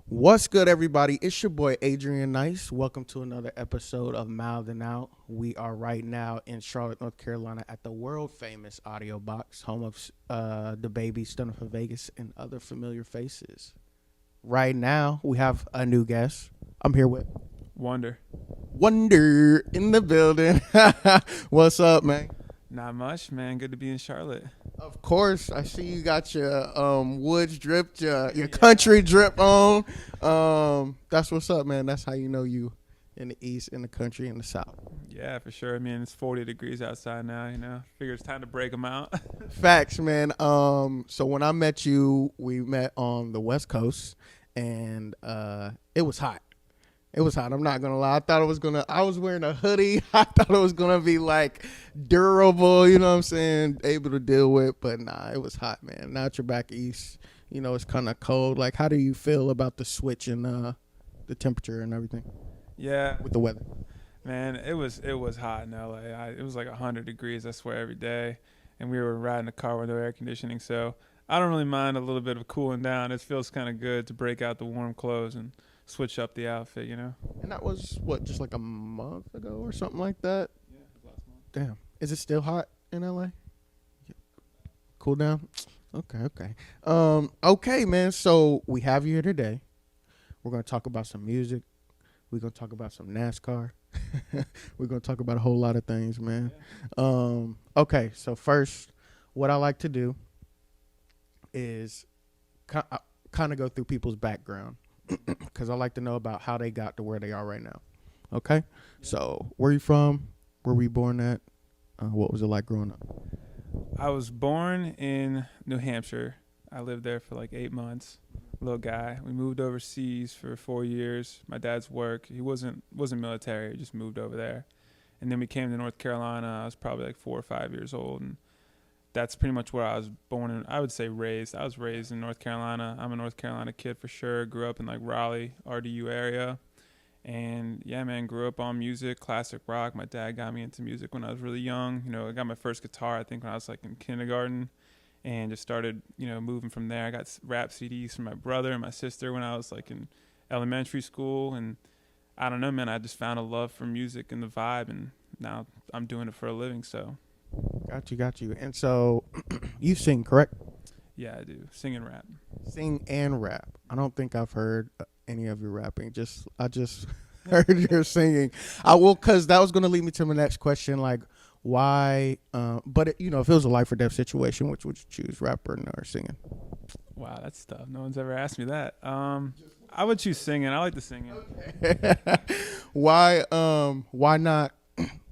What's good, everybody? It's your boy Adrian Nyce. Welcome to another episode of Mouthin Out. We are right now in Charlotte, North Carolina, at the world famous Audio Box, home of the Baby, Stunner for Vegas, and other familiar faces. Right now, we have a new guest. I'm here with WONDR. WONDR in the building. What's up, man? Not much, man. Good to be in Charlotte. Of course, I see you got your woods drip, your country drip on. That's what's up, man. That's how you know you in the east, in the country, in the south. Yeah, for sure. I mean, it's 40 degrees outside now, you know. Figure it's time to break them out. Facts, man. So when I met you, we met on the West Coast, and it was hot. It was hot. I'm not gonna lie. I was wearing a hoodie. I thought it was gonna be like durable, you know what I'm saying, able to deal with. But nah, it was hot, man. Now that you're back east, you know it's kind of cold. Like, how do you feel about the switch in the temperature and everything Yeah, with the weather? man, it was hot in LA. It was like 100 degrees, I swear, every day. And we were riding a car with no air conditioning. So I don't really mind a little bit of cooling down. It feels kind of good to break out the warm clothes and switch up the outfit, you know? And that was what, just like a month ago or something like that. Yeah, it was last month. Damn, is it still hot in LA? Cool down. Okay. Okay, man. So we have you here today. We're gonna talk about some music. We're gonna talk about some NASCAR. We're gonna talk about a whole lot of things, man. Okay. So first, what I like to do is kind of go through people's background because I like to know about how they got to where they are right now. Okay. Yeah. So where you from? Where were you born at? What was it like growing up? I was born in New Hampshire. I lived there for like 8 months. Little guy. We moved overseas for 4 years. My dad's work. He wasn't military. He just moved over there. And then we came to North Carolina. I was probably like 4 or 5 years old, and that's pretty much where I was born and I would say raised. I was raised in North Carolina. I'm a North Carolina kid for sure. Grew up in like Raleigh, RDU area. And yeah, man, grew up on music, classic rock. My dad got me into music when I was really young. You know, I got my first guitar, I think, when I was like in kindergarten, and just started, you know, moving from there. I got rap CDs from my brother and my sister when I was like in elementary school. And I don't know, man, I just found a love for music and the vibe, and now I'm doing it for a living. So Got you. And so you sing, correct? yeah, I do. Sing and rap. Sing and rap. I don't think I've heard any of your rapping. I just heard your singing. I will, because that was going to lead me to my next question. Like, why? But if it was a life or death situation, which would you choose, rapper or singing? Wow, that's tough. No one's ever asked me that. I would choose singing. I like the singing. Okay. Why? Why not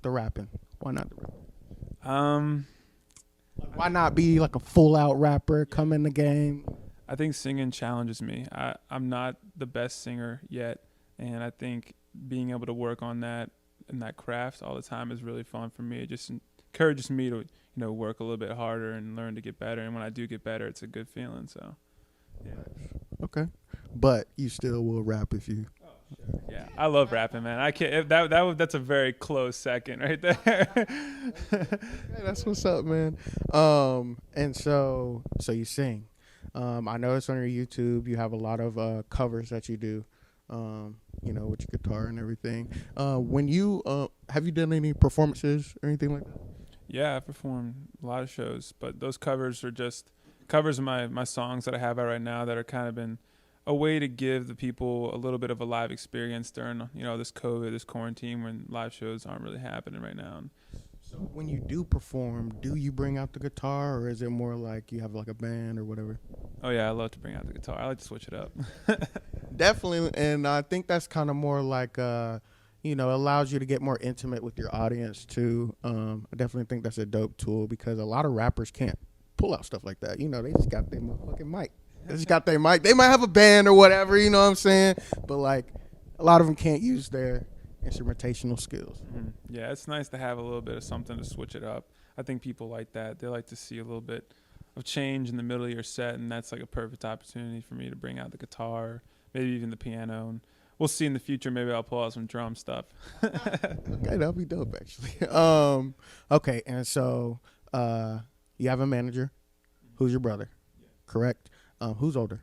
the rapping? Why not the rapping? Why not be like a full out rapper, come in the game? I think singing challenges me. I'm not the best singer yet, and I think being able to work on that and that craft all the time is really fun for me. It just encourages me to, work a little bit harder and learn to get better. And when I do get better, it's a good feeling. So, yeah. Okay, but you still will rap if you. Oh, sure. Yeah, I love rapping, man. I can't. That's a very close second right there. Okay, that's what's up, man. And so you sing. I noticed on your YouTube you have a lot of covers that you do, with your guitar and everything. When you have you done any performances or anything like that? Yeah, I performed a lot of shows, but those covers are just covers of my songs that I have out right now that are kind of been a way to give the people a little bit of a live experience during, this COVID, this quarantine, when live shows aren't really happening right now. So when you do perform, do you bring out the guitar, or is it more like you have like a band or whatever? Oh yeah, I love to bring out the guitar. I like to switch it up. Definitely, and I think that's kind of more like allows you to get more intimate with your audience too. I definitely think that's a dope tool because a lot of rappers can't pull out stuff like that. They just got their motherfucking mic. They just got their mic. They might have a band or whatever, you know what I'm saying? But like a lot of them can't use their instrumentational skills. Mm-hmm. Yeah, it's nice to have a little bit of something to switch it up. I think people like that. They like to see a little bit of change in the middle of your set, and that's like a perfect opportunity for me to bring out the guitar, maybe even the piano, and we'll see in the future. Maybe I'll pull out some drum stuff. Okay, that'll be dope, actually. Okay, and so you have a manager. Who's your brother? Correct. Who's older?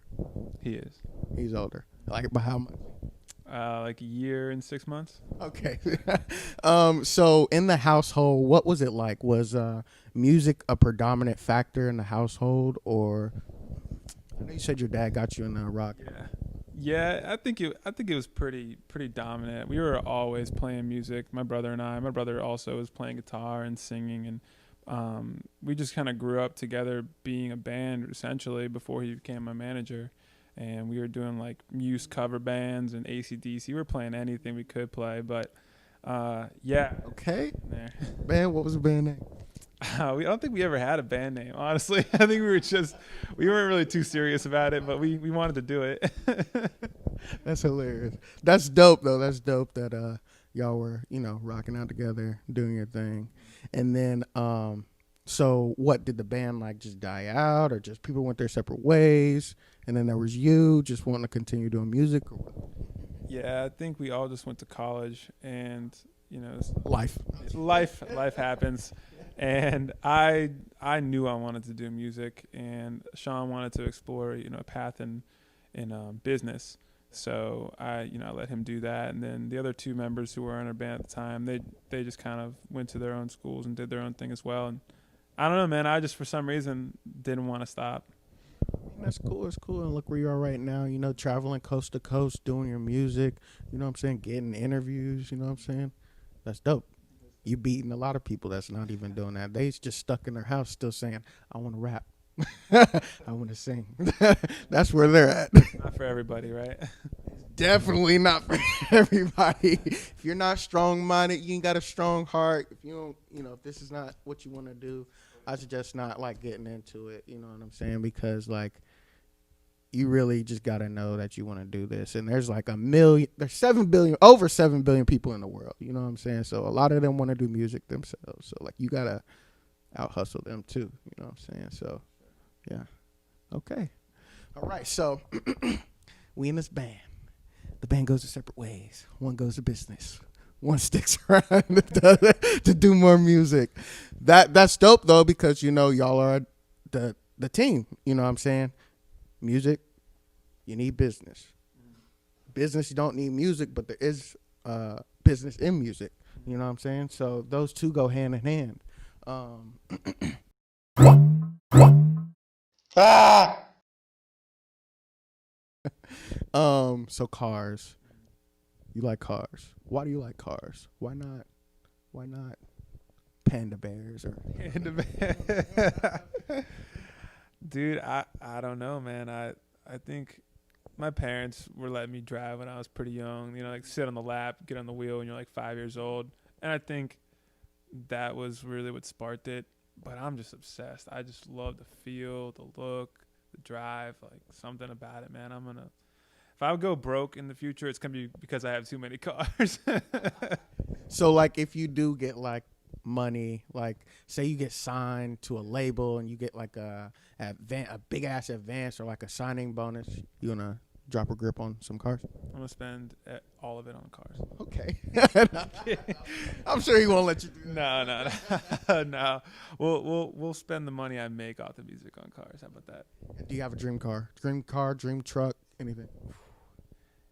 He is. He's older. Like by how much? Like a year and 6 months. Okay. So in the household, what was it like? Was music a predominant factor in the household, or I know you said your dad got you in rock. Yeah. Yeah, I think it was pretty dominant. We were always playing music, my brother and I. My brother also was playing guitar and singing, and we just kind of grew up together being a band essentially before he became my manager. And we were doing like Muse cover bands and AC/DC. We were playing anything we could play, but yeah. Okay. There. Man, what was the band name? I don't think we ever had a band name, honestly. I think we weren't really too serious about it, but we wanted to do it. That's hilarious. That's dope though. That's dope that y'all were, rocking out together, doing your thing. And then so what, did the band like just die out, or just people went their separate ways, and then there was you just wanting to continue doing music, or what? Yeah, I think we all just went to college, and Life happens. And I knew I wanted to do music, and Sean wanted to explore a path in business. So I let him do that, and then the other two members who were in our band at the time, they just kind of went to their own schools and did their own thing as well. And I don't know, man, I just for some reason didn't want to stop. That's cool. It's cool. And look where you are right now, traveling coast to coast, doing your music, you know what I'm saying, getting interviews, you know what I'm saying. That's dope. You beating a lot of people that's not even doing that. They just stuck in their house still saying, I want to rap. I want to sing. That's where they're at. Not for everybody, right? Definitely not for everybody. If you're not strong-minded, you ain't got a strong heart. If you don't, if this is not what you want to do, I suggest not like getting into it. You know what I'm saying? Because like, you really just got to know that you want to do this. And there's like there's over 7 billion people in the world. You know what I'm saying? So a lot of them want to do music themselves. So like, you got to out hustle them too. You know what I'm saying? So yeah. Okay. All right. So we in this band. The band goes to separate ways. One goes to business. One sticks around to do more music. That's dope though, because y'all are the team. You know what I'm saying? Music, you need business. Business, you don't need music, but there is business in music. You know what I'm saying? So those two go hand in hand. So cars. You like cars. Why do you like cars? Why not panda bears or Dude, I don't know, man. I think my parents were letting me drive when I was pretty young, like sit on the lap, get on the wheel when you're like 5 years old. And I think that was really what sparked it. But I'm just obsessed. I just love the feel, the look, the drive, like something about it, man. If I go broke in the future, it's going to be because I have too many cars. So like, if you do get like money, like say you get signed to a label and you get like a big ass advance or like a signing bonus, you gonna drop a grip on some cars? I'm going to spend all of it on cars. Okay. I'm sure he won't let you do that. No. No. We'll spend the money I make off the music on cars. How about that? Do you have a dream car, dream truck, anything?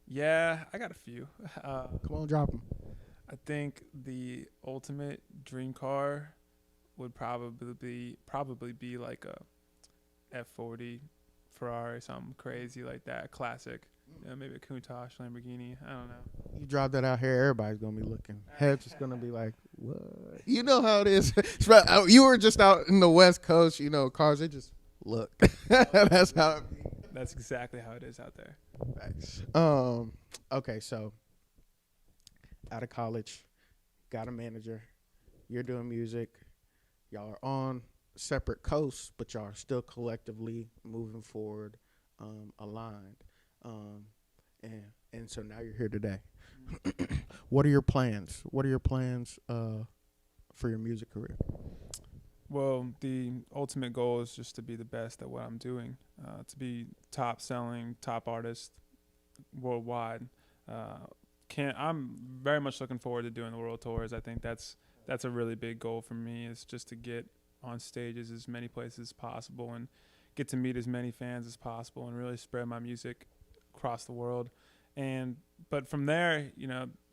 Yeah, I got a few. Come on, drop them. I think the ultimate dream car would probably be like a F40 Ferrari, something crazy like that, classic. Maybe a Countach Lamborghini. I don't know. You drop that out here, everybody's gonna be looking. Heads is gonna be like, what? You know how it is. You were just out in the West Coast, cars, they just look. That's how it be. That's exactly how it is out there. Thanks. Okay, so out of college, got a manager. You're doing music. Y'all are on separate coasts, but y'all are still collectively moving forward, aligned. And so now you're here today. What are your plans? What are your plans for your music career? Well, the ultimate goal is just to be the best at what I'm doing, to be top selling, top artist worldwide. I'm very much looking forward to doing the world tours. I think that's a really big goal for me, is just to get on stages as many places as possible and get to meet as many fans as possible and really spread my music across the world. But from there,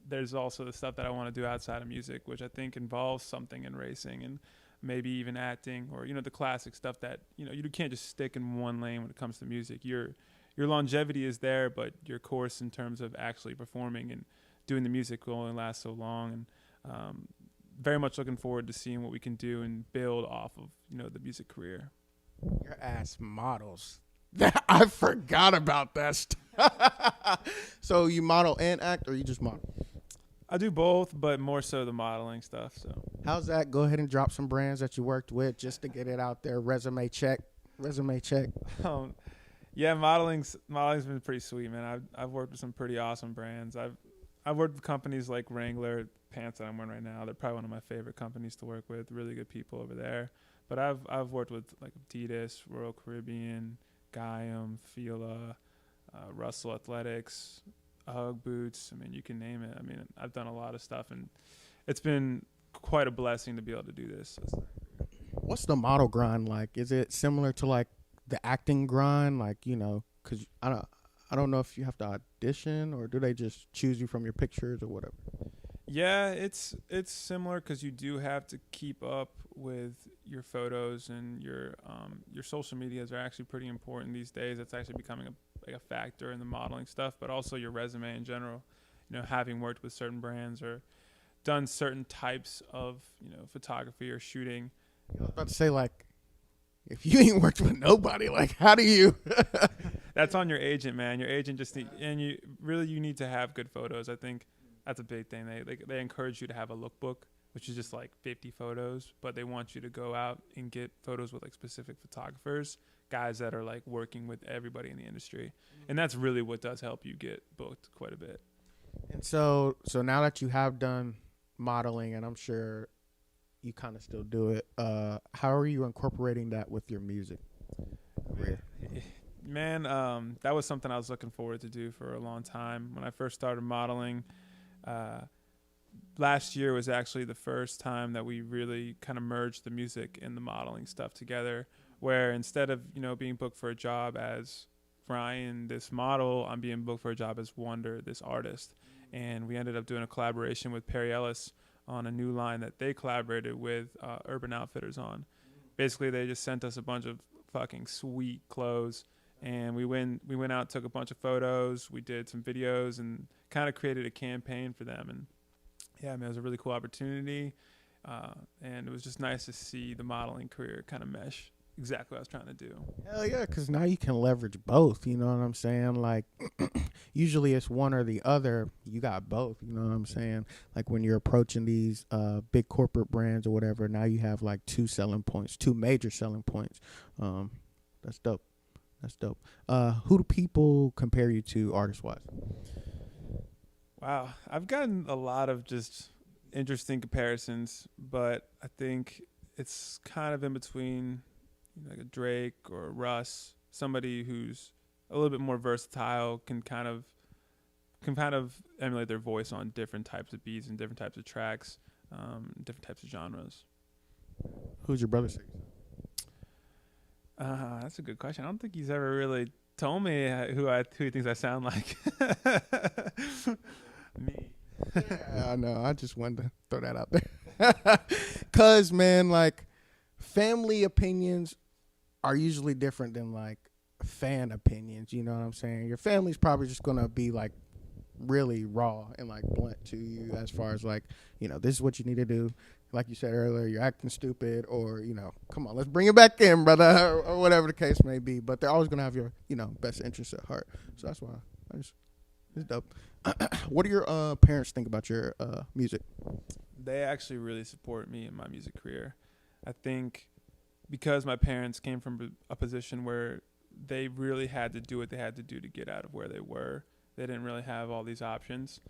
there's also the stuff that I want to do outside of music, which I think involves something in racing and maybe even acting, or the classic stuff that you can't just stick in one lane when it comes to music. Your longevity is there, but your course in terms of actually performing and doing the music will only last so long. And very much looking forward to seeing what we can do and build off of the music career. Your ass models. I forgot about that stuff. So you model and act, or you just model? I do both, but more so the modeling stuff. So how's that? Go ahead and drop some brands that you worked with just to get it out there. Resume check. Yeah, modeling's been pretty sweet, man. I've worked with some pretty awesome brands. I've worked with companies like Wrangler, pants that I'm wearing right now. They're probably one of my favorite companies to work with. Really good people over there. But I've worked with like Adidas, Royal Caribbean, Gaiam, Fila, Russell Athletics, Hug Boots. I mean, you can name it. I mean, I've done a lot of stuff, and it's been quite a blessing to be able to do this. What's the model grind like? Is it similar to like the acting grind? Like, because I don't know if you have to audition, or do they just choose you from your pictures or whatever? Yeah, it's similar because you do have to keep up with your photos, and your social medias are actually pretty important these days. It's actually becoming a factor in the modeling stuff, but also your resume in general. Having worked with certain brands or done certain types of photography or shooting. I was about to say, like, if you ain't worked with nobody, like, how do you? That's on your agent, man. Your agent you need to have good photos. I think that's a big thing. They encourage you to have a lookbook, which is just like 50 photos, but they want you to go out and get photos with like specific photographers, guys that are like working with everybody in the industry. And that's really what does help you get booked quite a bit. And so now that you have done modeling, and I'm sure you kind of still do it, how are you incorporating that with your music career? Man, that was something I was looking forward to do for a long time. When I first started modeling, last year was actually the first time that we really kind of merged the music and the modeling stuff together, where instead of being booked for a job as Ryan, this model, I'm being booked for a job as WONDR, this artist. And we ended up doing a collaboration with Perry Ellis on a new line that they collaborated with Urban Outfitters on. Basically, they just sent us a bunch of fucking sweet clothes, and we went out, took a bunch of photos, we did some videos, and kind of created a campaign for them. And yeah, man, it was a really cool opportunity, and it was just nice to see the modeling career kind of mesh exactly what I was trying to do. Hell yeah, because now you can leverage both, you know what I'm saying? Like, usually it's one or the other. You got both, you know what I'm saying? Like, when you're approaching these big corporate brands or whatever, now you have like two major selling points. That's dope. Who do people compare you to artist-wise? Wow, I've gotten a lot of just interesting comparisons, but I think it's kind of in between like a Drake or a Russ, somebody who's a little bit more versatile, can kind of emulate their voice on different types of beats and different types of tracks, different types of genres. Who's your brother singing? That's a good question. I don't think he's ever really told me who he thinks I sound like. Me. Yeah, I know. I just wanted to throw that out there. Cause man, like, family opinions are usually different than like fan opinions. You know what I'm saying? Your family's probably just gonna be like really raw and like blunt to you as far as like, this is what you need to do. Like you said earlier, you're acting stupid, or come on, let's bring it back in, brother, or whatever the case may be. But they're always gonna have your best interests at heart. So that's why it's dope. What do your parents think about your music? They actually really support me in my music career. I think because my parents came from a position where they really had to do what they had to do to get out of where they were. They didn't really have all these options.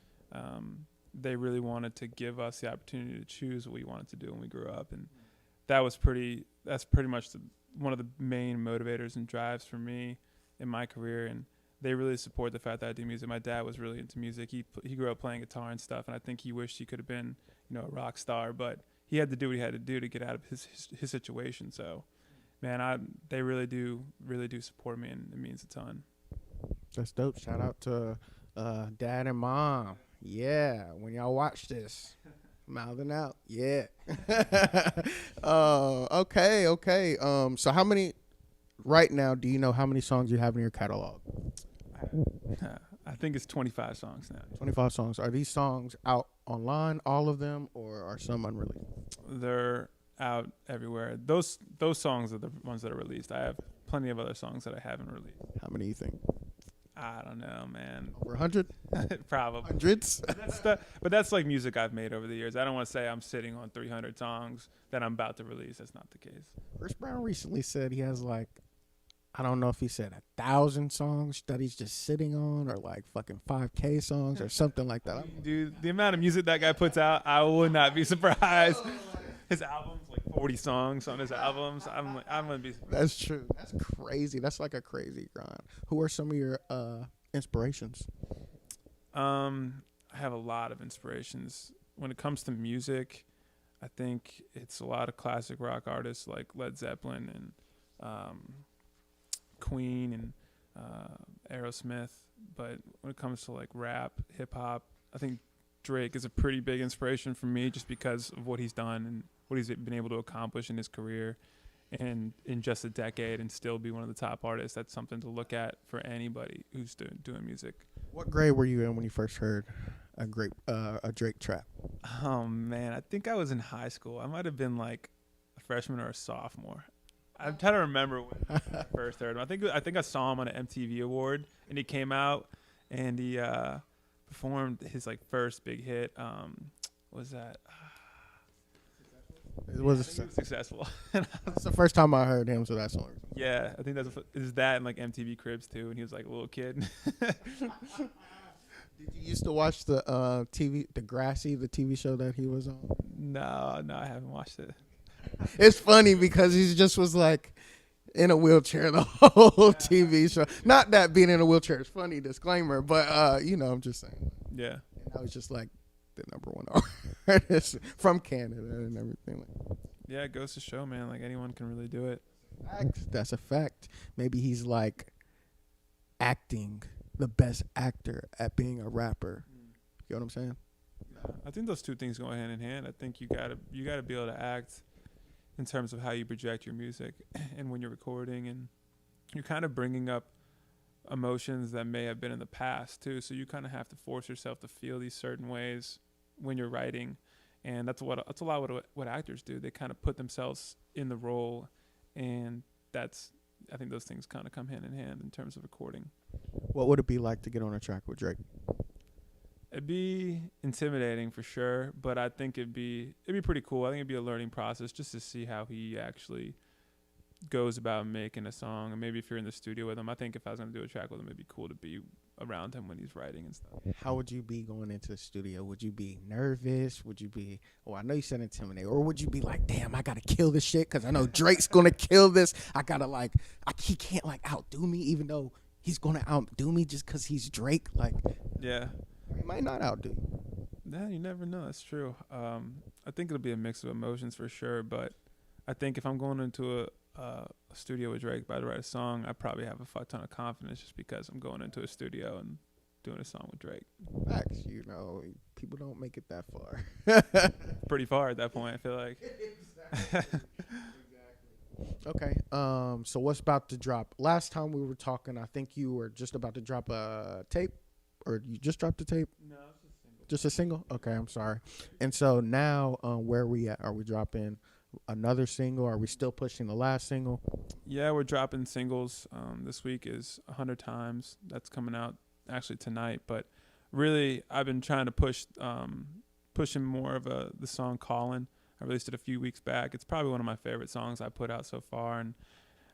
They really wanted to give us the opportunity to choose what we wanted to do when we grew up. And that's pretty much one of the main motivators and drives for me in my career. And they really support the fact that I do music. My dad was really into music. He grew up playing guitar and stuff, and I think he wished he could have been, a rock star, but he had to do what he had to do to get out of his situation. So, man, they really do support me, and it means a ton. That's dope. Shout out to dad and mom. Yeah, when y'all watch this, Mouthin Out. Yeah. Okay. So how many right now? Do you know how many songs you have in your catalog? I think it's 25 songs now. 25 songs. Are these songs out online, all of them, or are some unreleased? They're out everywhere. Those songs are the ones that are released. I have plenty of other songs that I haven't released. How many do you think? I don't know, man. Over 100? Probably. Hundreds? But that's like music I've made over the years. I don't want to say I'm sitting on 300 songs that I'm about to release. That's not the case. Chris Brown recently said he has like, I don't know if he said 1,000 songs that he's just sitting on, or like fucking 5K songs or something like that. Dude, the amount of music that guy puts out, I would not be surprised. His albums, like 40 songs on his albums. I'm gonna be surprised. That's true. That's crazy. That's like a crazy grind. Who are some of your inspirations? I have a lot of inspirations. When it comes to music, I think it's a lot of classic rock artists like Led Zeppelin and Queen and Aerosmith. But when it comes to like rap, hip hop, I think Drake is a pretty big inspiration for me, just because of what he's done and what he's been able to accomplish in his career, and in just a decade, and still be one of the top artists. That's something to look at for anybody who's doing music. What grade were you in when you first heard a Drake track? Oh man, I think I was in high school. I might have been like a freshman or a sophomore. I'm trying to remember when I first heard him. I think I saw him on an MTV award, and he came out and he performed his like first big hit. What was that? It was successful. It's the first time I heard him, so that's song. Yeah, I think is that and like MTV Cribs too, and he was like a little kid. Did you used to watch the Degrassi, the TV show that he was on? No, I haven't watched it. It's funny because he just was like in a wheelchair the whole TV show. Not that being in a wheelchair is funny, disclaimer, but I'm just saying. Yeah. And I was just like the #1 artist from Canada and everything. Yeah, it goes to show, man. Like anyone can really do it. That's a fact. Maybe he's like acting the best actor at being a rapper. You know what I'm saying? I think those two things go hand in hand. I think you gotta be able to act in terms of how you project your music, and when you're recording, and you're kind of bringing up emotions that may have been in the past too. So you kind of have to force yourself to feel these certain ways when you're writing, and that's a lot of what actors do. They kind of put themselves in the role, and I think those things kind of come hand in hand in terms of recording. What would it be like to get on a track with Drake? It'd be intimidating for sure, but I think it'd be pretty cool. I think it'd be a learning process just to see how he actually goes about making a song. And maybe if you're in the studio with him, I think if I was going to do a track with him, it'd be cool to be around him when he's writing and stuff. How would you be going into the studio? Would you be nervous? Would you be, I know you said intimidated, or would you be like, damn, I got to kill this shit because I know Drake's going to kill this. I got to he can't outdo me, even though he's going to outdo me just because he's Drake. Yeah. He might not outdo you. Yeah, you never know. That's true. I think it'll be a mix of emotions for sure, but I think if I'm going into a studio with Drake about to write a song, I probably have a fuck ton of confidence just because I'm going into a studio and doing a song with Drake. Facts, people don't make it that far. Pretty far at that point, I feel like. Exactly. Okay. So what's about to drop? Last time we were talking, I think you were just about to drop a tape. Or you just dropped a tape? No, it's just a single. Just a single? Okay, I'm sorry. And so now, where are we at? Are we dropping another single? Are we still pushing the last single? Yeah, we're dropping singles. This week is 100 Times. That's coming out actually tonight. But really, I've been trying to pushing more of the song Callin'. I released it a few weeks back. It's probably one of my favorite songs I put out so far. And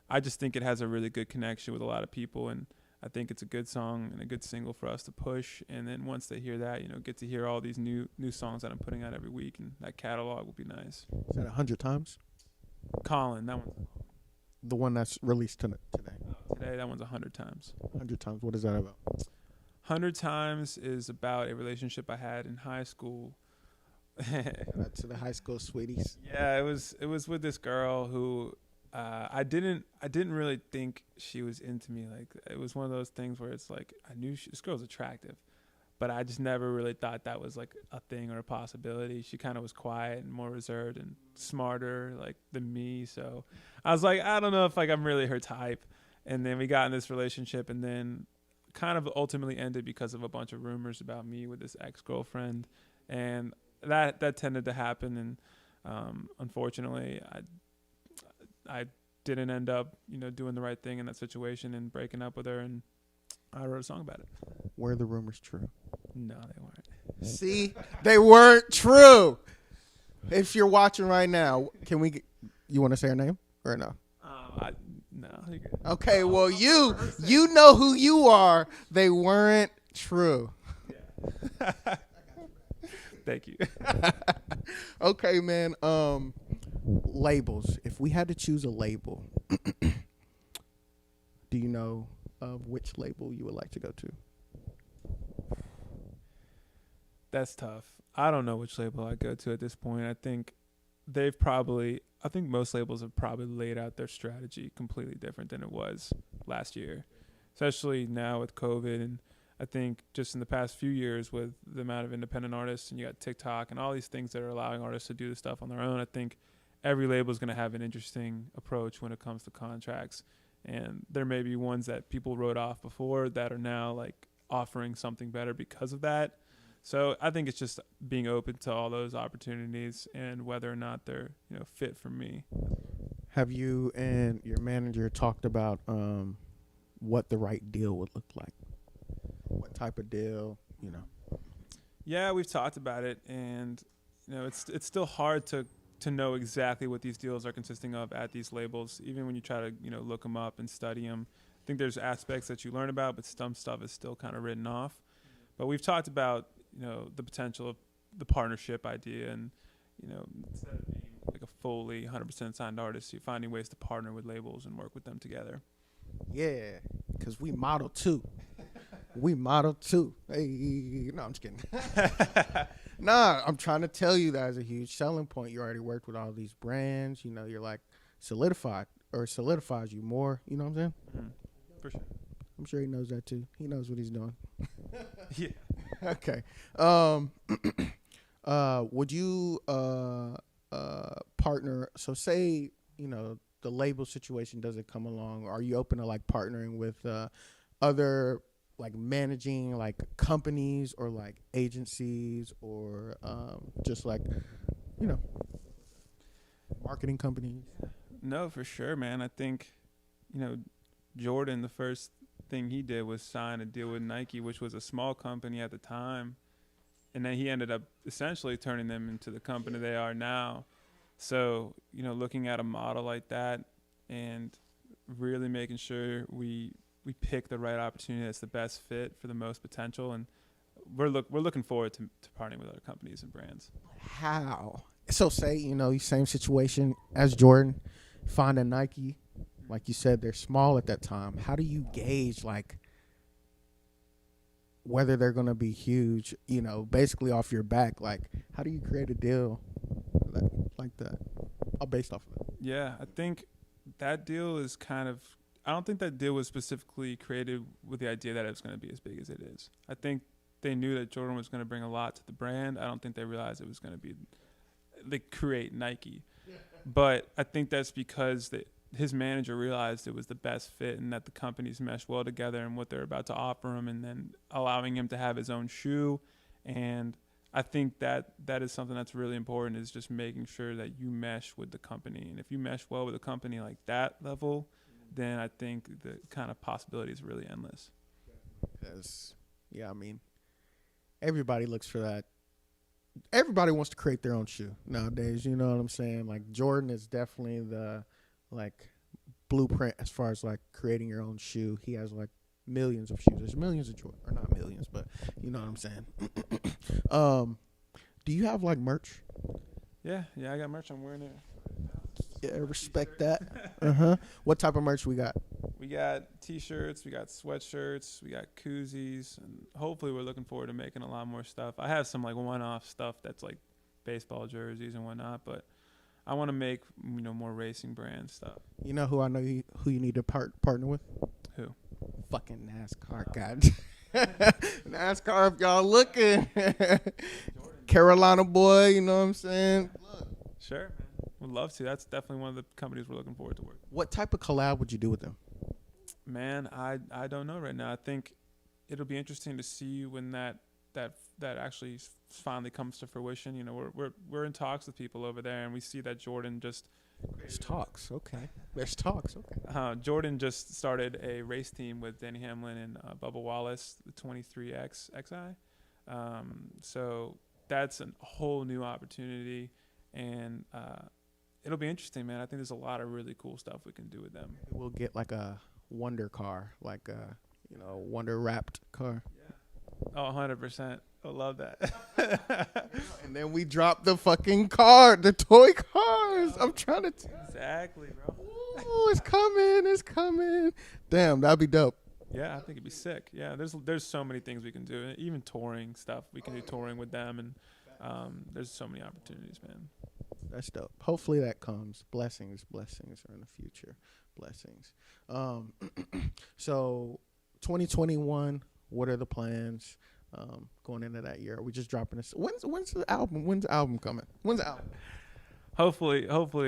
I just think it has a really good connection with a lot of people. And I think it's a good song and a good single for us to push. And then once they hear that, get to hear all these new songs that I'm putting out every week, and that catalog will be nice. Is that 100 Times? Colin, that one's the one that's released today. Today, that one's 100 Times. 100 Times. What is that about? 100 Times is about a relationship I had in high school. To the high school sweeties. Yeah, it was with this girl who I didn't really think she was into me. Like it was one of those things where it's like I knew this girl's attractive, but I just never really thought that was like a thing or a possibility. She kind of was quiet and more reserved and smarter like than me, so I was like, I don't know if like I'm really her type. And then we got in this relationship, and then kind of ultimately ended because of a bunch of rumors about me with this ex-girlfriend, and that tended to happen. And unfortunately, I didn't end up doing the right thing in that situation and breaking up with her, and I wrote a song about it. Were the rumors true? No, they weren't. See, they weren't true. If you're watching right now, you want to say her name or no? No. You're good. Okay, well, you know who you are. They weren't true. Yeah. Thank you. Okay, man. Labels. If we had to choose a label, do you know of which label you would like to go to? That's tough. I don't know which label I'd go to at this point. I think most labels have probably laid out their strategy completely different than it was last year, especially now with COVID. And I think just in the past few years with the amount of independent artists, and you got TikTok and all these things that are allowing artists to do this stuff on their own, I think every label is going to have an interesting approach when it comes to contracts. And there may be ones that people wrote off before that are now like offering something better because of that. So I think it's just being open to all those opportunities and whether or not they're fit for me. Have you and your manager talked about what the right deal would look like? What type of deal? Yeah, we've talked about it, and it's still hard to know exactly what these deals are consisting of at these labels. Even when you try to look them up and study them, I think there's aspects that you learn about, but some stuff is still kind of written off. But we've talked about the potential of the partnership idea, and instead of being like a fully 100% signed artist, you're finding ways to partner with labels and work with them together. Yeah, because we model too. We model too. Hey, no, I'm just kidding. Nah, I'm trying to tell you that is a huge selling point. You already worked with all these brands. You're like solidifies you more. You know what I'm saying? Mm-hmm. For sure. I'm sure he knows that too. He knows what he's doing. Yeah. Okay. Would you partner? So say the label situation doesn't come along. Are you open to like partnering with other like managing like companies or like agencies or just like marketing companies? No, for sure, man. I think Jordan, the first thing he did was sign a deal with Nike, which was a small company at the time, and then he ended up essentially turning them into the company they are now. So looking at a model like that and really making sure we pick the right opportunity that's the best fit for the most potential, and we're looking forward to partnering with other companies and brands. How? So say same situation as Jordan, find a Nike. Like you said, they're small at that time. How do you gauge like whether they're going to be huge, basically off your back? Like, how do you create a deal like that based off of it? Yeah, I think that deal is I don't think that deal was specifically created with the idea that it was going to be as big as it is. I think they knew that Jordan was going to bring a lot to the brand. I don't think they realized it was going to be create Nike. But I think that's because his manager realized it was the best fit and that the companies meshed well together and what they're about to offer him, and then allowing him to have his own shoe. And I think that is something that's really important, is just making sure that you mesh with the company. And if you mesh well with a company like that level, then I think the kind of possibility is really endless. Because, yeah, I mean, everybody looks for that. Everybody wants to create their own shoe nowadays. You know what I'm saying? Like Jordan is definitely the like blueprint as far as like creating your own shoe. He has like millions of shoes. There's millions of Jordan, or not millions, but you know what I'm saying. Do you have like merch? Yeah, I got merch. I'm wearing it. Yeah, respect that. What type of merch we got? We got T-shirts, we got sweatshirts, we got koozies, and hopefully we're looking forward to making a lot more stuff. I have some like one-off stuff that's like baseball jerseys and whatnot. But I want to make more racing brand stuff. You know who I know who you need to partner with? Who? Fucking NASCAR, God. NASCAR, if y'all looking. Carolina boy, you know what I'm saying? Sure, man. Would love to. That's definitely one of the companies we're looking forward to work. What type of collab would you do with them? Man, I don't know right now. I think it'll be interesting to see when that actually finally comes to fruition. We're in talks with people over there, and we see that Jordan just. There's talks, okay. Jordan just started a race team with Danny Hamlin and Bubba Wallace, the 23X XI. So that's a whole new opportunity, and it'll be interesting, man. I think there's a lot of really cool stuff we can do with them. We'll get like a WONDR car, like a WONDR wrapped car. Yeah. Oh, 100%. I love that. And then we drop the fucking car, the toy cars. I'm trying to. Exactly, bro. Ooh, it's coming. Damn, that'd be dope. Yeah, I think it'd be sick. Yeah, there's so many things we can do. Even touring stuff. We can do touring with them, and there's so many opportunities, man. That's dope. Hopefully that comes. Blessings are in the future. Blessings. So 2021, what are the plans going into that year? Are we just dropping this? When's the album? When's the album coming? When's the album? Hopefully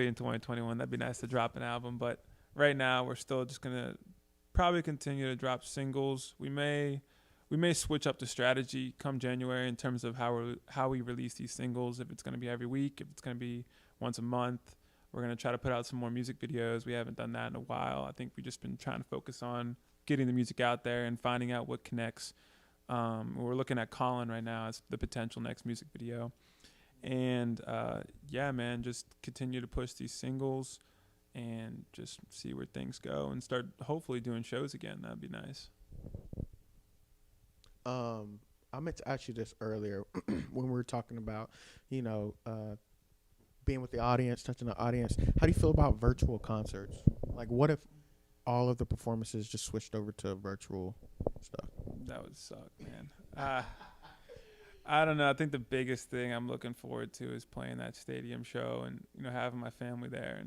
in 2021, that'd be nice to drop an album. But right now, we're still just gonna probably continue to drop singles. We may switch up the strategy come January in terms of how we release these singles. If it's gonna be every week, if it's gonna be once a month, we're gonna try to put out some more music videos. We haven't done that in a while. I think we've just been trying to focus on getting the music out there and finding out what connects. We're looking at Colin right now as the potential next music video. And yeah, man, just continue to push these singles and just see where things go and start hopefully doing shows again. That'd be nice. I meant to ask you this earlier when we were talking about, being with the audience, touching the audience. How do you feel about virtual concerts? Like, what if all of the performances just switched over to virtual stuff? That would suck, man. I don't know. I think the biggest thing I'm looking forward to is playing that stadium show and having my family there,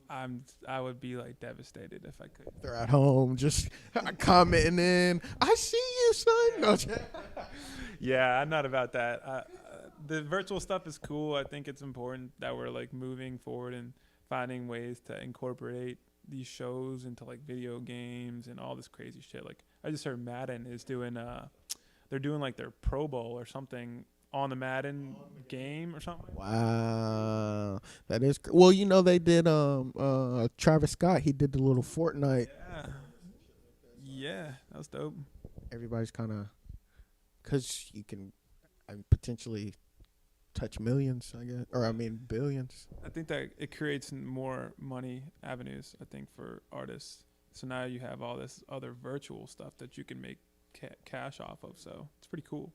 and I would be like devastated if I could. They're at home just commenting in. I see you, son. No. Yeah, I'm not about that. The virtual stuff is cool. I think it's important that we're like moving forward and finding ways to incorporate these shows into like video games and all this crazy shit. Like I just heard Madden is doing they're doing like their Pro Bowl or something on the Madden game or something. Wow, that is well. They did Travis Scott. He did the little Fortnite. Yeah, that was dope. Everybody's kind of because you can potentially touch millions, I guess, or billions. I think that it creates more money avenues. I think for artists. So now you have all this other virtual stuff that you can make cash off of. So it's pretty cool.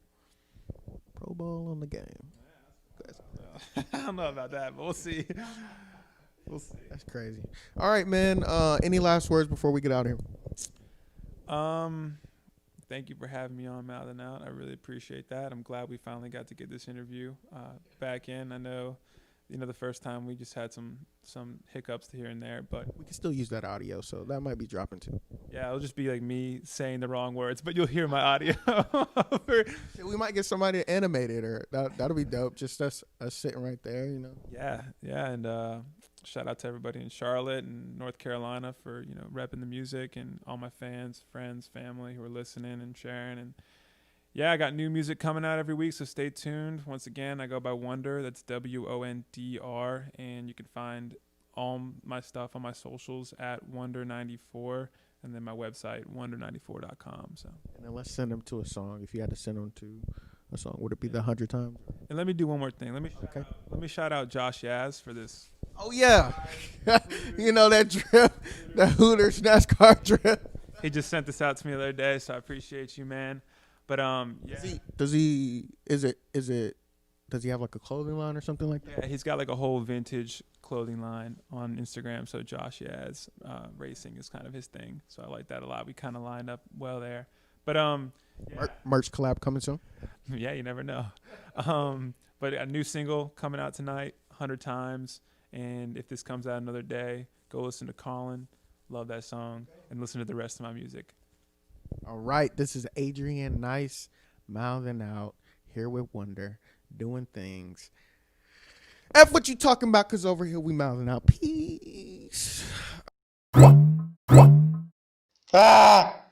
Pro Bowl on the game. I don't know about that, but we'll see. We'll see. That's crazy. All right, man. Any last words before we get out of here? Thank you for having me on Mouthin Out. I really appreciate that. I'm glad we finally got to get this interview back in. I know, the first time we just had some hiccups here and there, but we can still use that audio, so that might be dropping too. Yeah, it'll just be like me saying the wrong words, but you'll hear my audio. We might get somebody to animate it, or that'll be dope. Just us sitting right there, Yeah, and shout out to everybody in Charlotte and North Carolina for repping the music, and all my fans, friends, family who are listening and sharing. And yeah, I got new music coming out every week, so stay tuned. Once again, I go by WONDR. That's WONDR, and you can find all my stuff on my socials at WONDR94, and then my website WONDR94.com. So. And then let's send them to a song. If you had to send them to a song, would it be the 100 times? And let me do one more thing. Let me shout out Josh Yaz for this. Oh yeah, that drip, the Hooters NASCAR drip. He just sent this out to me the other day, so I appreciate you, man. But yeah. Does he have like a clothing line or something like that? Yeah, he's got like a whole vintage clothing line on Instagram. So Josh Yaz racing is kind of his thing. So I like that a lot. We kind of lined up well there. But yeah. Merch collab coming soon. Yeah, you never know. But a new single coming out tonight, 100 Times. And if this comes out another day, go listen to Colin. Love that song. And listen to the rest of my music. All right. This is Adrian Nyce, Mouthin Out, here with WONDR, doing things. F what you talking about, because over here we mouthing out. Peace. Ah!